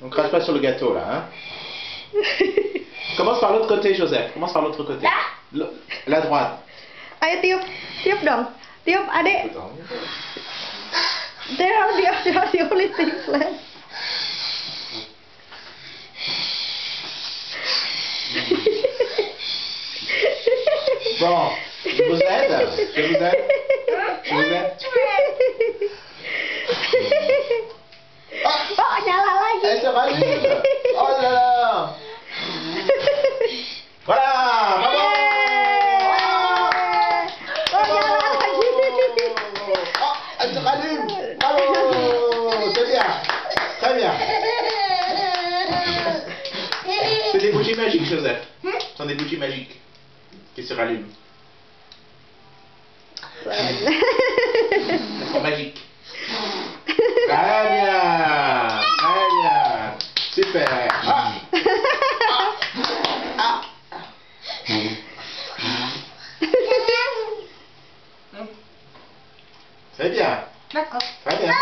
On crache pas sur le gâteau là, hein. Commence par l'autre côté, Joseph. Commence par l'autre côté. La droite. Ayo tiup, tiup dong, tiup adik. Dia diulitin flash. Bon, je vous aide. Je vous aide. Je vous aide. Oh, nyala lagi. Elle se rallume. Oh là là. Voilà, bravo. Oh, nyala lagi. Oh, elle se rallume. Bravo. C'est bien. Très bien. C'est des bougies magiques, Joseph. Ce sont des bougies magiques qui se rallument. Elles sont magiques. Très bien. Très bien. Super. C'est bien. D'accord. Très bien.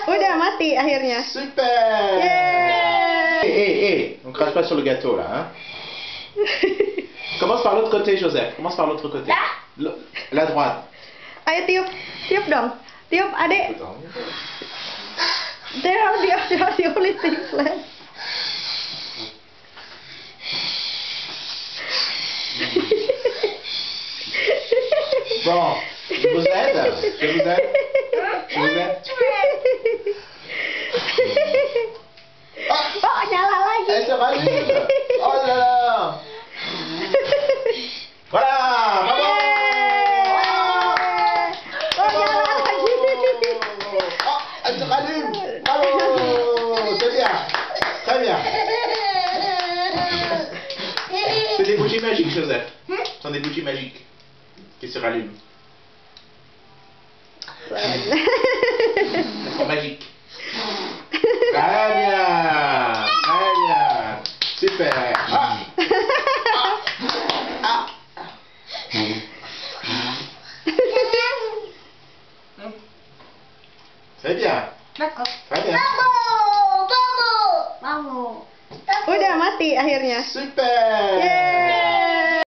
Udah mati akhirnya. Super. Yeay. On crache pas sur le gâteau là, hein. Commence par l'autre côté, Joseph. Commence par l'autre côté. La droite. Ayo tiup, tiup dong, tiup adik. Dia diulitin flash. Bon, je vous aide. Je vous aide. Je vous aide. Oh, nyala lagi. Elle se rallume. Oh là là. Voilà, bravo. Oh, nyala lagi. Oh, elle se rallume. Bravo. C'est bien. Très bien. C'est des bougies magiques, Joseph. Ce sont des bougies magiques qui se rallument. Elles sont magiques. Très bien. Très bien. Super. C'est bien. D'accord. Très bien. Udah mati akhirnya. Super. Yeay.